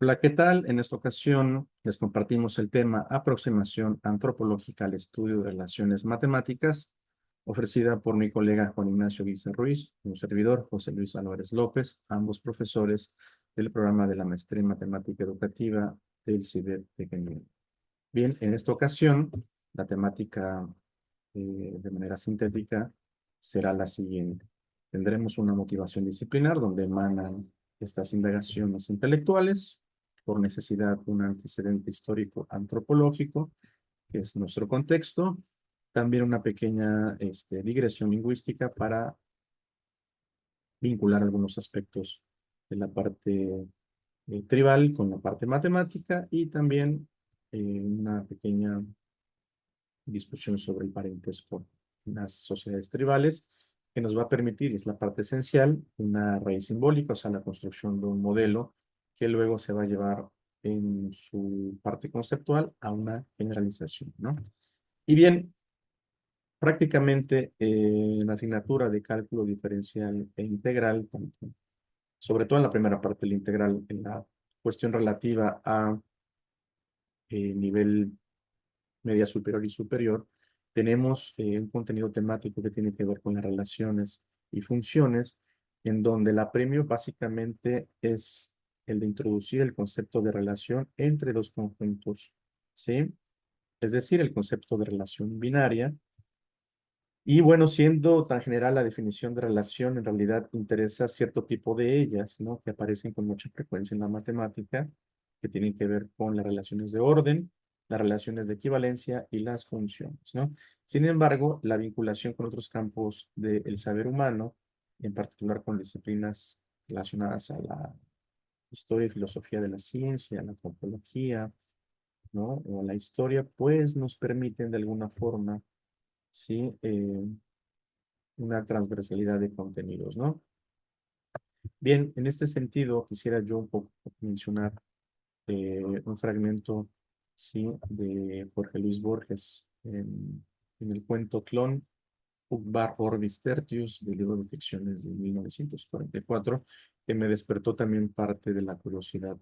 Hola, ¿qué tal? En esta ocasión les compartimos el tema Aproximación antropológica al estudio de relaciones matemáticas, ofrecida por mi colega Juan Ignacio Guiza Ruiz y un servidor, José Luis Álvarez López, ambos profesores del programa de la Maestría en Matemática Educativa del CIDEP de Cañón. Bien, en esta ocasión, la temática de manera sintética será la siguiente. Tendremos una motivación disciplinar donde emanan estas indagaciones intelectuales, por necesidad un antecedente histórico antropológico, que es nuestro contexto, también una pequeña digresión lingüística para vincular algunos aspectos de la parte tribal con la parte matemática y también una pequeña discusión sobre el parentesco en las sociedades tribales, que nos va a permitir, y es la parte esencial, una raíz simbólica, o sea, la construcción de un modelo que luego se va a llevar en su parte conceptual a una generalización, ¿no? Y bien, prácticamente en la asignatura de cálculo diferencial e integral, sobre todo en la primera parte del integral, en la cuestión relativa a nivel media superior y superior, tenemos un contenido temático que tiene que ver con las relaciones y funciones, en donde el apremio básicamente es el de introducir el concepto de relación entre dos conjuntos, ¿sí? Es decir, el concepto de relación binaria. Y bueno, siendo tan general la definición de relación, en realidad interesa cierto tipo de ellas, ¿no? Que aparecen con mucha frecuencia en la matemática, que tienen que ver con las relaciones de orden, las relaciones de equivalencia y las funciones, ¿no? Sin embargo, la vinculación con otros campos del saber humano, en particular con disciplinas relacionadas a la historia y filosofía de la ciencia, la antropología, ¿no? O la historia, pues nos permiten de alguna forma, ¿sí? Una transversalidad de contenidos, ¿no? Bien, en este sentido, quisiera yo un poco mencionar un fragmento, sí, de Jorge Luis Borges en el cuento Clon, Ucbar Orbis Tertius, del libro de ficciones de 1944, que me despertó también parte de la curiosidad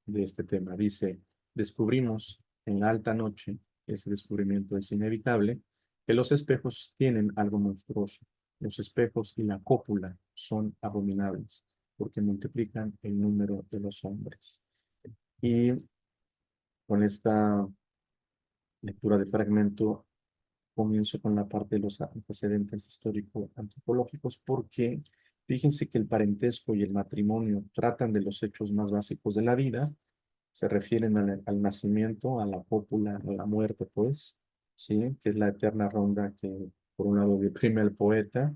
de este tema. Dice, descubrimos en la alta noche, ese descubrimiento es inevitable, que los espejos tienen algo monstruoso. Los espejos y la cópula son abominables, porque multiplican el número de los hombres. Y con esta lectura de fragmento comienzo con la parte de los antecedentes histórico-antropológicos, porque fíjense que el parentesco y el matrimonio tratan de los hechos más básicos de la vida, se refieren al nacimiento, a la cópula, a la muerte, pues, ¿sí? Que es la eterna ronda que, por un lado, deprime al poeta,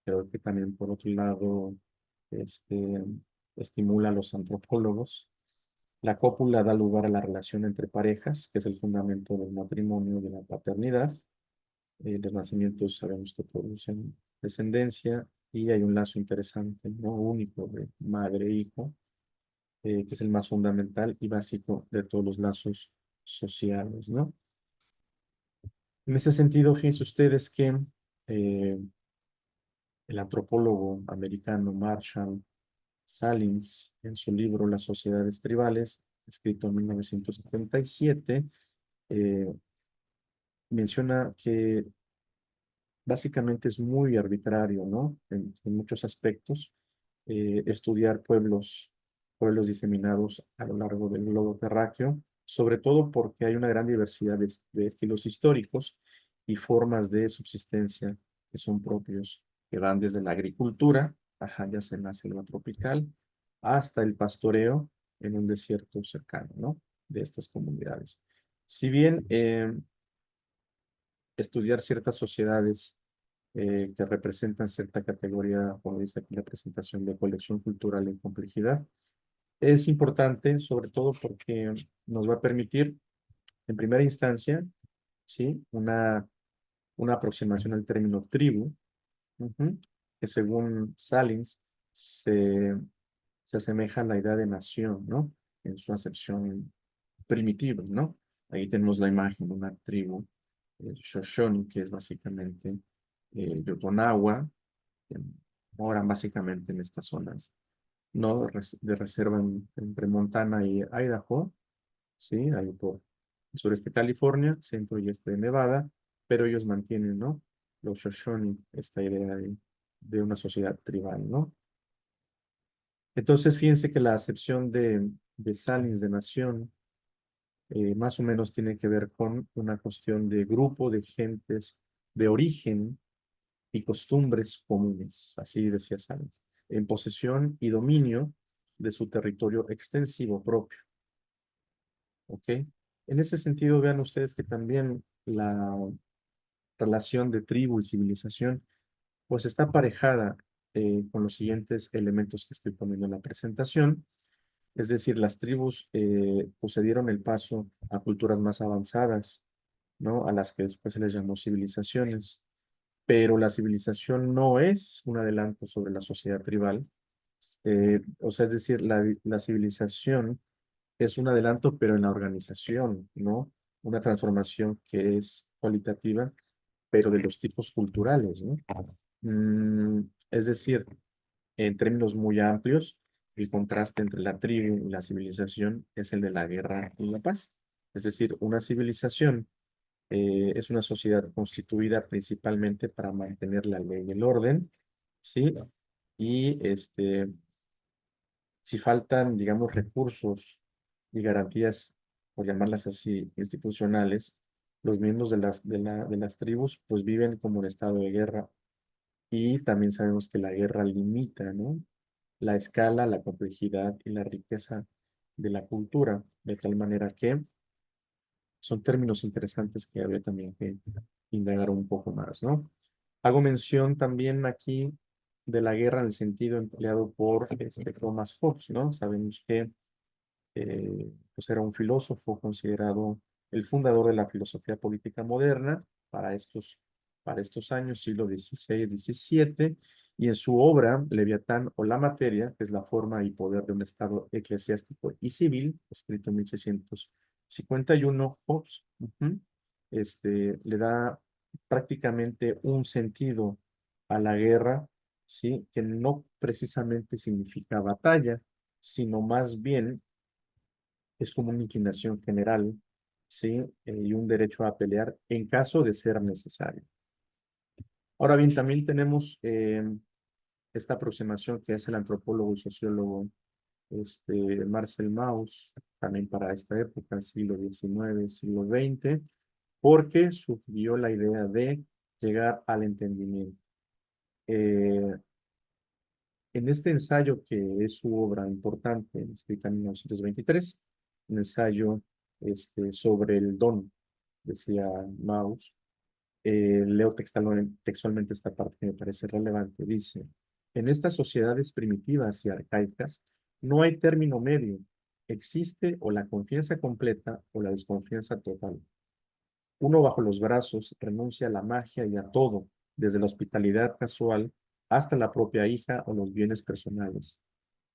pero que también, por otro lado, este, estimula a los antropólogos. La cópula da lugar a la relación entre parejas, que es el fundamento del matrimonio y de la paternidad. Los nacimientos sabemos que producen descendencia y hay un lazo interesante, ¿no? Único de madre e hijo, que es el más fundamental y básico de todos los lazos sociales, ¿no? En ese sentido, fíjense ustedes que eh, el antropólogo americano Marshall Salins, en su libro Las sociedades tribales, escrito en 1977, eh, menciona que básicamente es muy arbitrario, ¿no? En muchos aspectos, estudiar pueblos diseminados a lo largo del globo terráqueo, sobre todo porque hay una gran diversidad de estilos históricos y formas de subsistencia que son propios, que van desde la agricultura, ajá, ya sea en la selva tropical, hasta el pastoreo en un desierto cercano, ¿no? De estas comunidades. Si bien estudiar ciertas sociedades que representan cierta categoría, como dice aquí la presentación de colección cultural en complejidad. Es importante, sobre todo porque nos va a permitir, en primera instancia, ¿sí? Una aproximación al término tribu, ujú, que según Salins se asemeja a la idea de nación, ¿no? En su acepción primitiva, ¿no? Ahí tenemos la imagen de una tribu, Shoshone, que es básicamente Yotonawa, que moran básicamente en estas zonas ¿no? De reserva entre Montana y Idaho, ¿sí? Ahí por el sureste de California, centro y este de Nevada, pero ellos mantienen, ¿no? Los Shoshone, esta idea de una sociedad tribal, ¿no? Entonces, fíjense que la acepción de Salins de nación más o menos tiene que ver con una cuestión de grupo de gentes de origen y costumbres comunes, así decía Salins, en posesión y dominio de su territorio extensivo propio, ¿ok? En ese sentido, vean ustedes que también la relación de tribu y civilización, pues está aparejada con los siguientes elementos que estoy poniendo en la presentación. Es decir, las tribus pues se dieron el paso a culturas más avanzadas, ¿no? A las que después se les llamó civilizaciones. Pero la civilización no es un adelanto sobre la sociedad tribal. O sea, es decir, la civilización es un adelanto, pero en la organización, ¿no? Una transformación que es cualitativa, pero de los tipos culturales, ¿no? Es decir, en términos muy amplios, el contraste entre la tribu y la civilización es el de la guerra y la paz. Es decir, una civilización es una sociedad constituida principalmente para mantener la ley y el orden, ¿sí? Y si faltan, digamos, recursos y garantías, por llamarlas así, institucionales, los miembros de las tribus pues viven como en estado de guerra y también sabemos que la guerra limita, ¿no? La escala, la complejidad y la riqueza de la cultura, de tal manera que son términos interesantes que habría también que indagar un poco más, ¿no? Hago mención también aquí de la guerra en el sentido empleado por Thomas Hobbes, ¿no? Sabemos que pues era un filósofo considerado el fundador de la filosofía política moderna para estos años, siglo XVI, XVII, y en su obra Leviatán o la materia, que es la forma y poder de un Estado eclesiástico y civil, escrito en 1651, Hobbes, le da prácticamente un sentido a la guerra, ¿sí? Que no precisamente significa batalla, sino más bien es como una inclinación general, ¿sí? Y un derecho a pelear en caso de ser necesario. Ahora bien, también tenemos esta aproximación que hace el antropólogo y sociólogo Marcel Mauss, también para esta época, siglo XIX, siglo XX, porque sugirió la idea de llegar al entendimiento. Eh, En este ensayo, que es su obra importante, escrita en 1923, un ensayo sobre el don, decía Mauss, leo textualmente esta parte que me parece relevante. Dice, en estas sociedades primitivas y arcaicas no hay término medio. Existe o la confianza completa o la desconfianza total. Uno bajo los brazos renuncia a la magia y a todo, desde la hospitalidad casual hasta la propia hija o los bienes personales.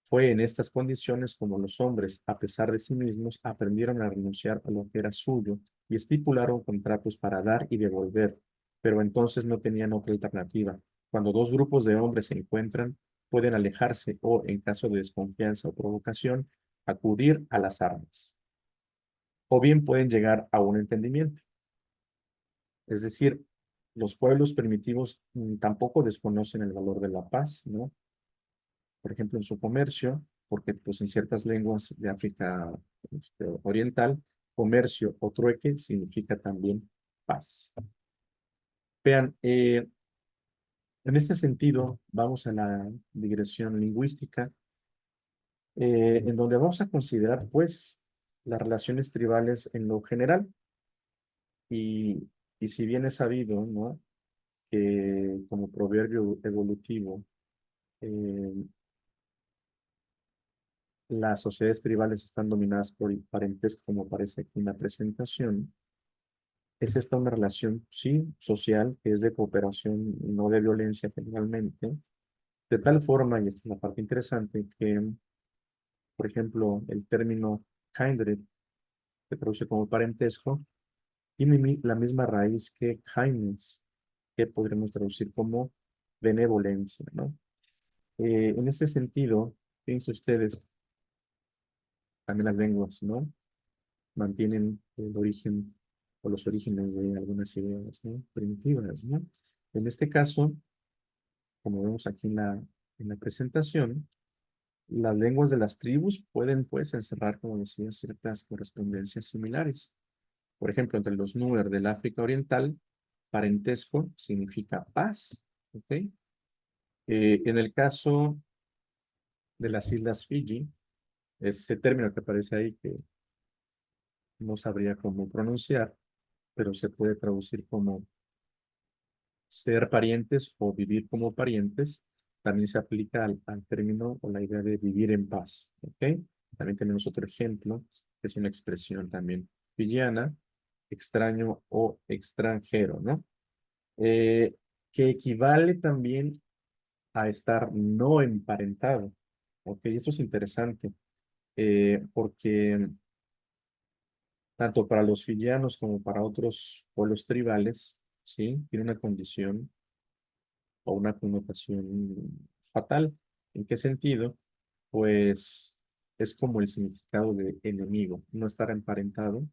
Fue en estas condiciones como los hombres, a pesar de sí mismos, aprendieron a renunciar a lo que era suyo y estipularon contratos para dar y devolver, pero entonces no tenían otra alternativa. Cuando dos grupos de hombres se encuentran, pueden alejarse o, en caso de desconfianza o provocación, acudir a las armas, o bien pueden llegar a un entendimiento. Es decir, los pueblos primitivos tampoco desconocen el valor de la paz, ¿no? Por ejemplo, en su comercio, porque pues en ciertas lenguas de África oriental, comercio o trueque significa también paz. Vean, en este sentido, vamos a la digresión lingüística, en donde vamos a considerar pues las relaciones tribales en lo general y, y si bien es sabido, ¿no? Que como proverbio evolutivo, eh, las sociedades tribales están dominadas por el parentesco, como aparece aquí en la presentación. Es esta una relación, sí, social, que es de cooperación, no de violencia generalmente, de tal forma, y esta es la parte interesante, que, por ejemplo, el término kindred, que traduce como parentesco, tiene la misma raíz que kindness, que podremos traducir como benevolencia, ¿no? En este sentido, Fíjense ustedes, también las lenguas, ¿no? Mantienen el origen o los orígenes de algunas ideas, ¿no? Primitivas, ¿no? En este caso, como vemos aquí en la presentación, las lenguas de las tribus pueden, pues, encerrar, como decía, ciertas correspondencias similares. Por ejemplo, entre los Nuer del África Oriental, parentesco significa paz, ¿ok? En el caso de las Islas Fiji, ese término que aparece ahí, que no sabría cómo pronunciar, pero se puede traducir como ser parientes o vivir como parientes, también se aplica al término o la idea de vivir en paz, ¿ok? También tenemos otro ejemplo, que es una expresión también fiyiana, extraño o extranjero, ¿no? Eh, que equivale también a estar no emparentado, ¿ok? Esto es interesante, porque tanto para los fiyianos como para otros pueblos tribales, ¿sí? Tiene una condición o una connotación fatal. ¿En qué sentido? Pues es como el significado de enemigo, no estar emparentado,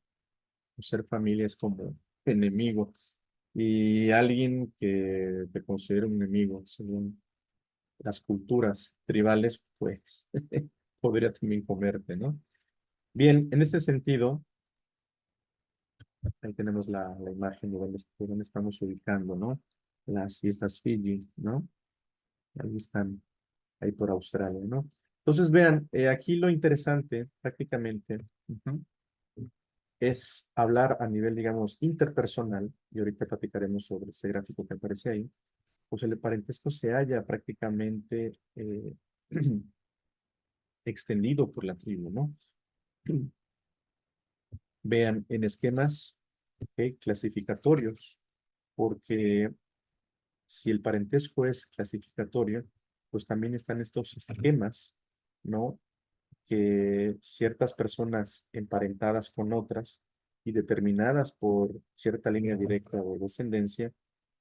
o ser familia es como enemigo. Y alguien que te considera un enemigo, según las culturas tribales, pues podría también comerte, ¿no? Bien, en este sentido, ahí tenemos la imagen de dónde estamos ubicando, ¿no? Las islas Fiji, ¿no? Ahí están, ahí por Australia, ¿no? Entonces, vean, aquí lo interesante prácticamente ujú, es hablar a nivel, digamos, interpersonal, y ahorita platicaremos sobre ese gráfico que aparece ahí, pues el parentesco se halla prácticamente extendido por la tribu, ¿no? Vean, en esquemas clasificatorios, porque si el parentesco es clasificatorio, pues también están estos esquemas, ¿no? Que ciertas personas emparentadas con otras y determinadas por cierta línea directa o descendencia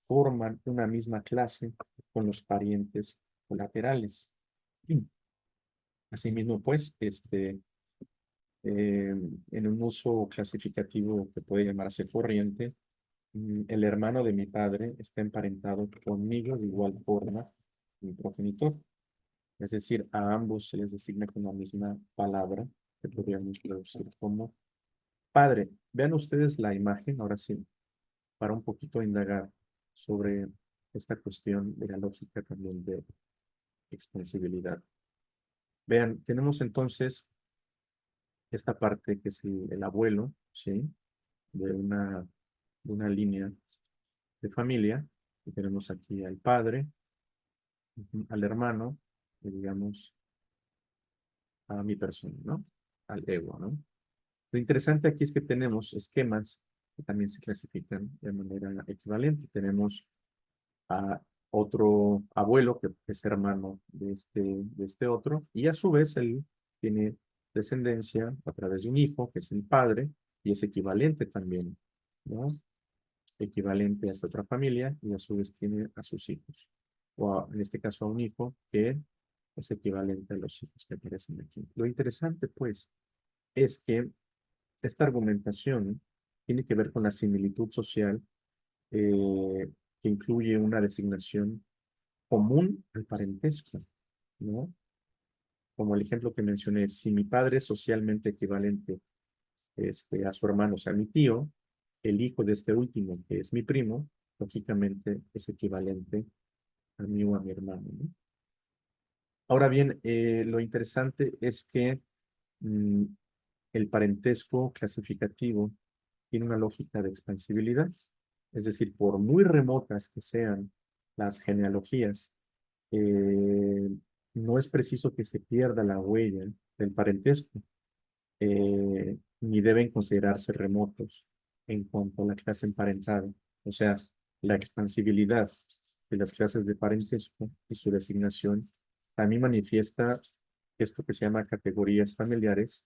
forman una misma clase con los parientes colaterales. Asimismo, pues, en un uso clasificativo que puede llamarse corriente, el hermano de mi padre está emparentado conmigo de igual forma mi progenitor. Es decir, a ambos se les designa con la misma palabra que podríamos traducir como padre. Vean ustedes la imagen, ahora sí, para un poquito indagar sobre esta cuestión de la lógica también de expansibilidad. Vean, tenemos entonces esta parte que es el abuelo, ¿sí? De una línea de familia. Y tenemos aquí al padre, al hermano, y digamos a mi persona, ¿no? Al ego, ¿no? Lo interesante aquí es que tenemos esquemas que también se clasifican de manera equivalente. Tenemos a otro abuelo que es hermano de este otro, y a su vez él tiene descendencia a través de un hijo, que es el padre, y es equivalente también, ¿no? Equivalente a esta otra familia, y a su vez tiene a sus hijos, en este caso a un hijo que es equivalente a los hijos que aparecen aquí. Lo interesante, pues, es que esta argumentación tiene que ver con la similitud social que incluye una designación común al parentesco, ¿no? Como el ejemplo que mencioné, si mi padre es socialmente equivalente a su hermano, o sea, a mi tío, el hijo de este último, que es mi primo, lógicamente es equivalente a mí o a mi hermano, ¿no? Ahora bien, lo interesante es que mm, el parentesco clasificativo tiene una lógica de expansibilidad, es decir, por muy remotas que sean las genealogías, eh, no es preciso que se pierda la huella del parentesco, ni deben considerarse remotos en cuanto a la clase emparentada. O sea, la expansibilidad de las clases de parentesco y su designación también manifiesta esto que se llama categorías familiares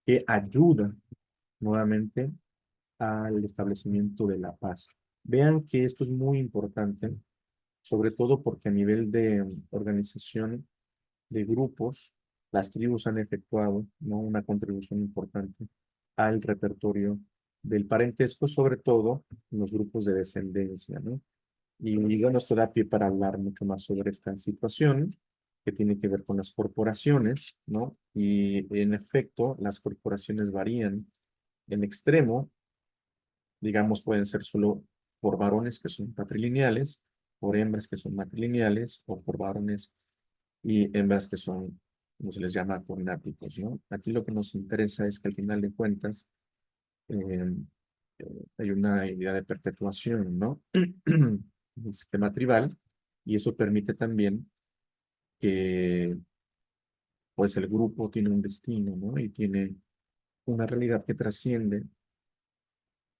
que ayudan nuevamente al establecimiento de la paz. Vean que esto es muy importante, sobre todo porque a nivel de organización de grupos, las tribus han efectuado, ¿no?, una contribución importante al repertorio del parentesco, sobre todo en los grupos de descendencia, ¿no? Y bueno, esto da pie para hablar mucho más sobre esta situación que tiene que ver con las corporaciones, ¿no? Y en efecto, las corporaciones varían en extremo, digamos, pueden ser solo por varones que son patrilineales, por hembras que son matrilineales, o por varones y hembras que son, como se les llama, cognáticos, ¿no? Aquí lo que nos interesa es que al final de cuentas eh, hay una idea de perpetuación, ¿no? El sistema tribal, y eso permite también que pues el grupo tiene un destino, ¿no? Y tiene una realidad que trasciende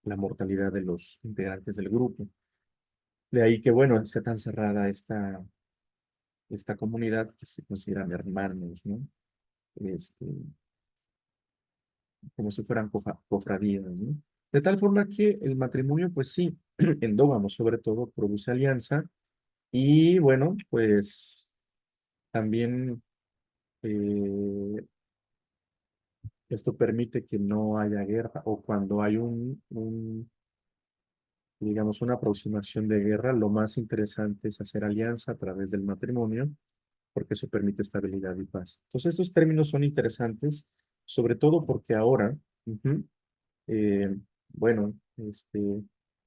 la mortalidad de los integrantes del grupo. De ahí que, bueno, sea tan cerrada esta comunidad que se consideran hermanos, ¿no? Este, como si fueran cofradías, ¿no? De tal forma que el matrimonio, pues sí, endógamo sobre todo, produce alianza y, bueno, pues también esto permite que no haya guerra o cuando hay digamos, una aproximación de guerra, lo más interesante es hacer alianza a través del matrimonio, porque eso permite estabilidad y paz. Entonces, estos términos son interesantes, sobre todo porque ahora, ujú, eh, bueno,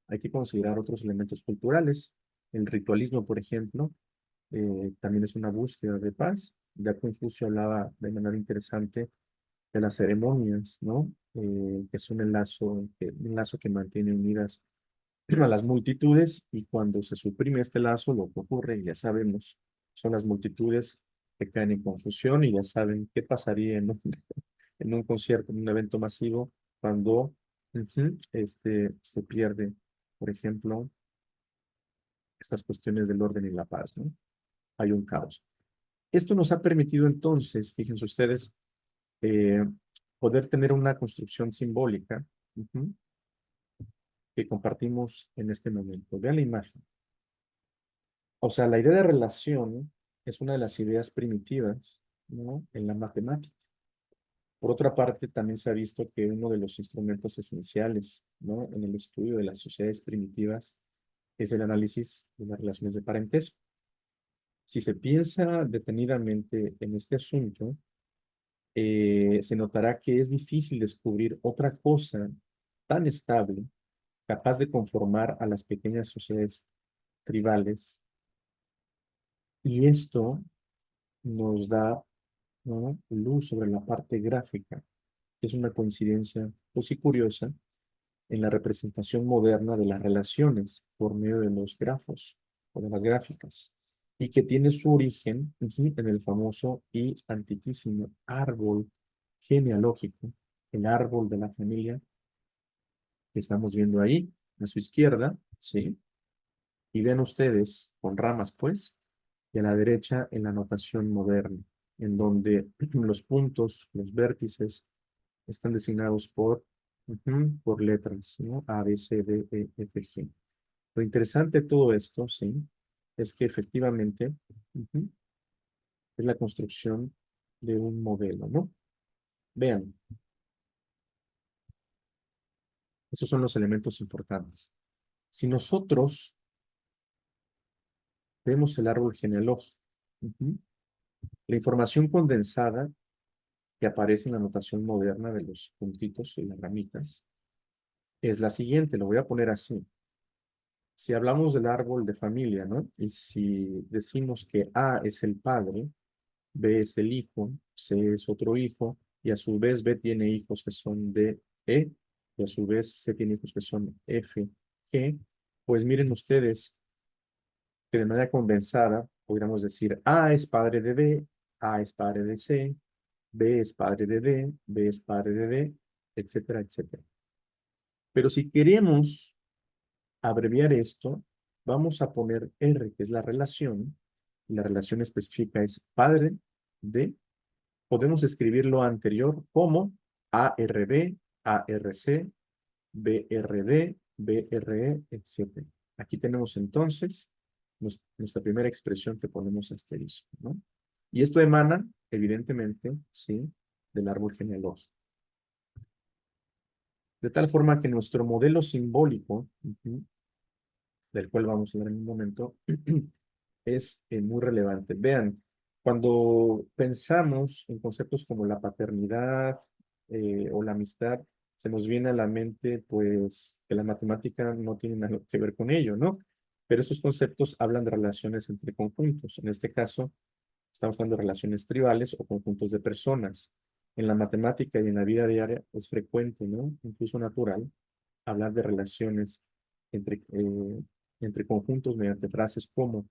hay que considerar otros elementos culturales. El ritualismo, por ejemplo, también es una búsqueda de paz. Ya Confucio hablaba de manera interesante de las ceremonias, ¿no? Que son un lazo que mantiene unidas a las multitudes y cuando se suprime este lazo, lo que ocurre, ya sabemos, son las multitudes que caen en confusión y ya saben qué pasaría en un concierto, en un evento masivo, cuando se pierde, por ejemplo, estas cuestiones del orden y la paz, ¿no? Hay un caos. Esto nos ha permitido entonces, fíjense ustedes, eh, poder tener una construcción simbólica ujú, que compartimos en este momento. Vean la imagen. O sea, la idea de relación es una de las ideas primitivas, ¿no?, en la matemática. Por otra parte, también se ha visto que uno de los instrumentos esenciales, ¿no?, en el estudio de las sociedades primitivas es el análisis de las relaciones de parentesco. Si se piensa detenidamente en este asunto, se notará que es difícil descubrir otra cosa tan estable, capaz de conformar a las pequeñas sociedades tribales. Y esto nos da, ¿no?, luz sobre la parte gráfica, que es una coincidencia, pues sí, curiosa, en la representación moderna de las relaciones por medio de los grafos o de las gráficas, y que tiene su origen en el famoso y antiquísimo árbol genealógico, el árbol de la familia que estamos viendo ahí a su izquierda, ¿sí? Y ven ustedes con ramas, pues, y a la derecha en la notación moderna, en donde los puntos, los vértices, están designados por letras, ¿no? A, B, C, D, E, F, G. Lo interesante de todo esto, sí, es que efectivamente es la construcción de un modelo, ¿no? Vean, esos son los elementos importantes. Si nosotros vemos el árbol genealógico, ujú, la información condensada que aparece en la notación moderna de los puntitos y las ramitas es la siguiente, lo voy a poner así. Si hablamos del árbol de familia, ¿no? Y si decimos que A es el padre, B es el hijo, C es otro hijo, y a su vez B tiene hijos que son de E, y a su vez C tiene hijos que son F, G, pues miren ustedes que de manera condensada podríamos decir A es padre de B, A es padre de C, B es padre de D, B es padre de D, etcétera, etcétera. Pero si queremos abreviar esto, vamos a poner R, que es la relación, y la relación específica es padre de, podemos escribir lo anterior como ARB, ARC, BRD, BRE, etc. Aquí tenemos entonces nuestra primera expresión que ponemos asterisco, ¿no? Y esto emana, evidentemente, ¿sí?, del árbol genealógico. De tal forma que nuestro modelo simbólico, del cual vamos a hablar en un momento, es muy relevante. Vean, cuando pensamos en conceptos como la paternidad o la amistad, se nos viene a la mente, pues, que la matemática no tiene nada que ver con ello, ¿no? Pero esos conceptos hablan de relaciones entre conjuntos. En este caso, estamos hablando de relaciones tribales o conjuntos de personas. En la matemática y en la vida diaria es frecuente, ¿no? Incluso natural, hablar de relaciones entre conjuntos mediante frases como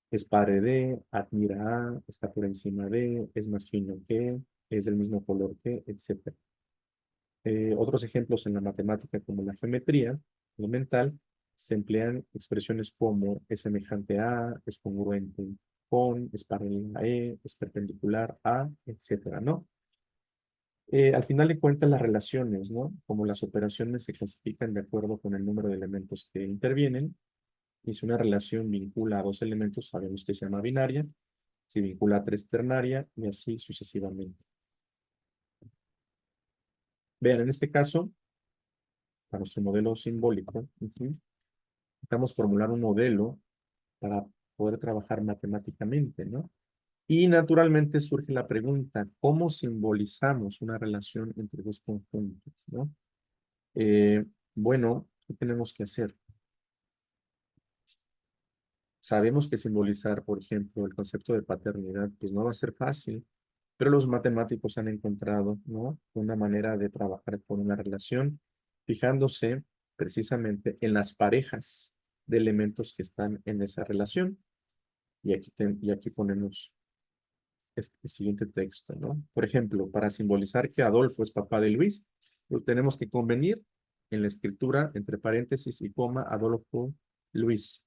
es padre de, admira a, está por encima de, es más fino que, es del mismo color que, etc. Otros ejemplos en la matemática como la geometría elemental se emplean expresiones como es semejante a, es congruente con, es paralela a, es perpendicular a, etcétera, ¿no? Al final de cuentas, las relaciones, ¿no? Como las operaciones se clasifican de acuerdo con el número de elementos que intervienen, y si una relación vincula a dos elementos, sabemos que se llama binaria, si vincula a tres, ternaria, y así sucesivamente. Vean, en este caso, para nuestro modelo simbólico, necesitamos formular un modelo para poder trabajar matemáticamente, ¿no? Y naturalmente surge la pregunta, ¿cómo simbolizamos una relación entre dos conjuntos, ¿no? Eh, bueno, ¿qué tenemos que hacer? Sabemos que simbolizar, por ejemplo, el concepto de paternidad, pues no va a ser fácil, pero los matemáticos han encontrado, ¿no?, una manera de trabajar con una relación, fijándose precisamente en las parejas de elementos que están en esa relación. Y aquí ponemos este siguiente texto, ¿no? Por ejemplo, para simbolizar que Adolfo es papá de Luis, pues tenemos que convenir en la escritura, entre paréntesis y coma, Adolfo Luis.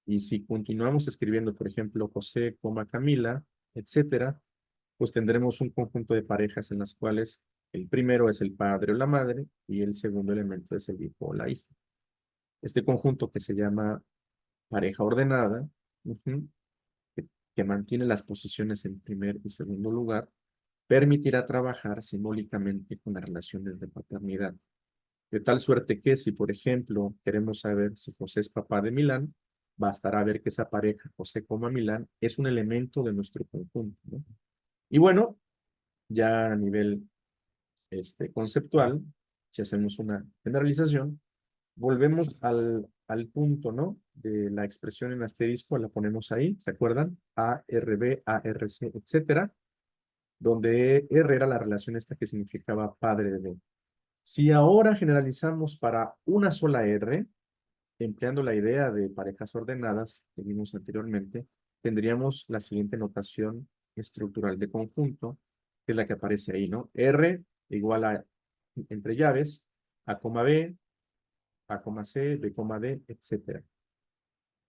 Y si continuamos escribiendo, por ejemplo, José, Camila, etcétera, pues tendremos un conjunto de parejas en las cuales el primero es el padre o la madre y el segundo elemento es el hijo o la hija. Este conjunto que se llama pareja ordenada, ujú, que, que mantiene las posiciones en primer y segundo lugar, permitirá trabajar simbólicamente con las relaciones de paternidad. De tal suerte que si, por ejemplo, queremos saber si José es papá de Milán, bastará ver que esa pareja, José, Milán, es un elemento de nuestro conjunto, ¿no? Y bueno, ya a nivel conceptual, si hacemos una generalización, volvemos al punto, ¿no?, de la expresión en asterisco, la ponemos ahí, ¿se acuerdan? A, R, B, A, R, C, etcétera, donde R era la relación esta que significaba padre de B. Si ahora generalizamos para una sola R, empleando la idea de parejas ordenadas que vimos anteriormente, tendríamos la siguiente notación estructural de conjunto, que es la que aparece ahí, ¿no? R igual a, entre llaves, A, B, A, C, B, D, etcétera.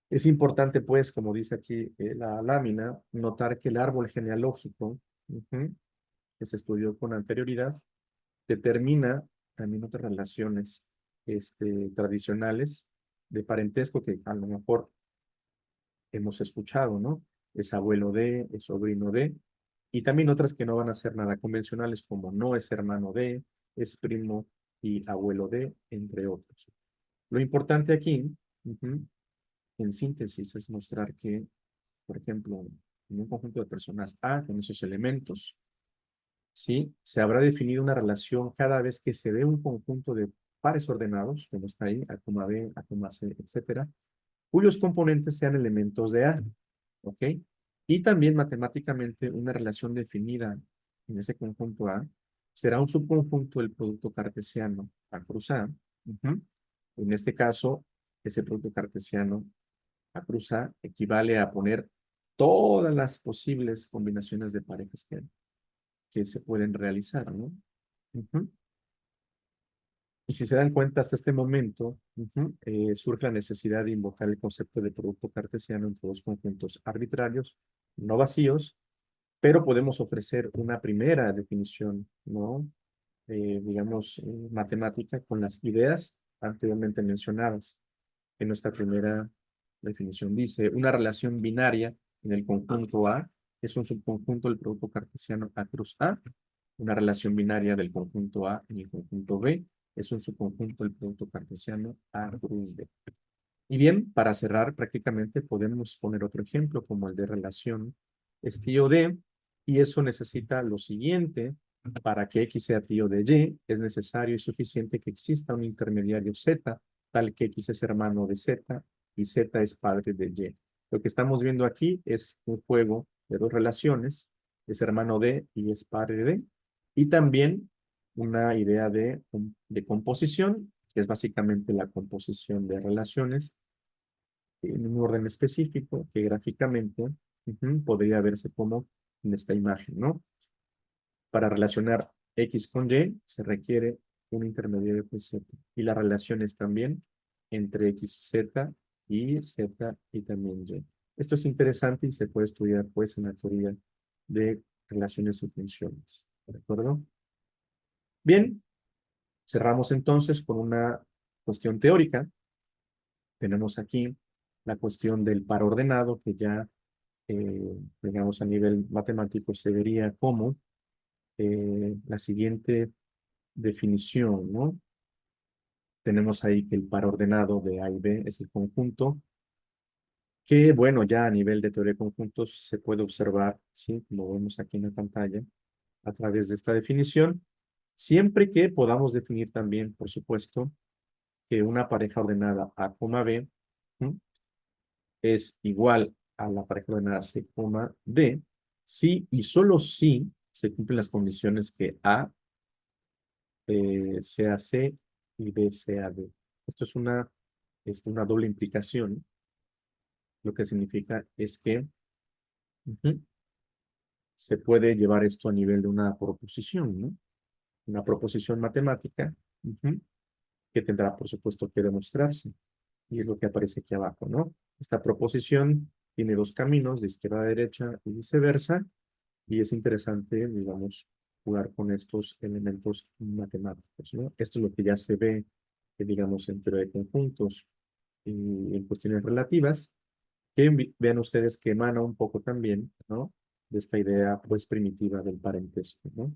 Es importante, pues, como dice aquí la lámina, notar que el árbol genealógico, que se estudió con anterioridad, determina también otras relaciones tradicionales de parentesco que a lo mejor hemos escuchado, ¿no? Es abuelo de, es sobrino de, y también otras que no van a ser nada convencionales, como no es hermano de, es primo y abuelo de, entre otros. Lo importante aquí, en síntesis, es mostrar que, por ejemplo, en un conjunto de personas A, con esos elementos, ¿sí?, se habrá definido una relación cada vez que se dé un conjunto de pares ordenados, como está ahí, A, B, A, C, etcétera, cuyos componentes sean elementos de A, ¿ok? Y también matemáticamente una relación definida en ese conjunto A será un subconjunto del producto cartesiano A cruz A. En este caso, ese producto cartesiano A cruz A equivale a poner todas las posibles combinaciones de parejas que se pueden realizar, ¿no? Ujú. Y si se dan cuenta, hasta este momento surge la necesidad de invocar el concepto de producto cartesiano entre dos conjuntos arbitrarios, no vacíos, pero podemos ofrecer una primera definición, ¿no? Digamos, matemática con las ideas anteriormente mencionadas. En nuestra primera definición dice una relación binaria en el conjunto A es un subconjunto del producto cartesiano A cruz A. Una relación binaria del conjunto A en el conjunto B es un subconjunto del producto cartesiano A cruz B. Y bien, para cerrar prácticamente podemos poner otro ejemplo como el de relación es tío de, y eso necesita lo siguiente: para que X sea tío de Y, es necesario y suficiente que exista un intermediario Z, tal que X es hermano de Z y Z es padre de Y. Lo que estamos viendo aquí es un juego de dos relaciones: es hermano de y es padre de, y también una idea de composición, que es básicamente la composición de relaciones en un orden específico que gráficamente podría verse como en esta imagen, ¿no? Para relacionar X con Y se requiere un intermediario de Z. Y las relaciones también entre X y Z y también Y. Esto es interesante y se puede estudiar pues en la teoría de relaciones y funciones. ¿De acuerdo? Bien, cerramos entonces con una cuestión teórica. Tenemos aquí la cuestión del par ordenado, que ya, digamos, a nivel matemático se vería como la siguiente definición, ¿no? Tenemos ahí que el par ordenado de A y B es el conjunto, que, bueno, ya a nivel de teoría de conjuntos se puede observar, ¿sí? Como vemos aquí en la pantalla, a través de esta definición, siempre que podamos definir también, por supuesto, que una pareja ordenada A, B, ¿sí? Es igual a la pareja ordenada C, D, si y solo si se cumplen las condiciones que A sea C y B sea D. Esto es una doble implicación. Lo que significa es que ujú, se puede llevar esto a nivel de una proposición, ¿no? Una proposición matemática que tendrá, por supuesto, que demostrarse. Y es lo que aparece aquí abajo, ¿no? Esta proposición tiene dos caminos, de izquierda a derecha y viceversa, y es interesante, digamos, jugar con estos elementos matemáticos, ¿no? Esto es lo que ya se ve, digamos, en teoría de conjuntos y en cuestiones relativas, que vean ustedes que emana un poco también, ¿no? De esta idea, pues, primitiva del parentesco, ¿no?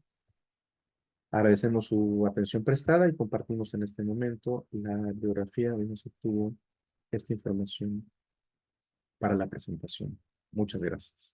Agradecemos su atención prestada y compartimos en este momento la biografía de nos obtuvo esta información para la presentación. Muchas gracias.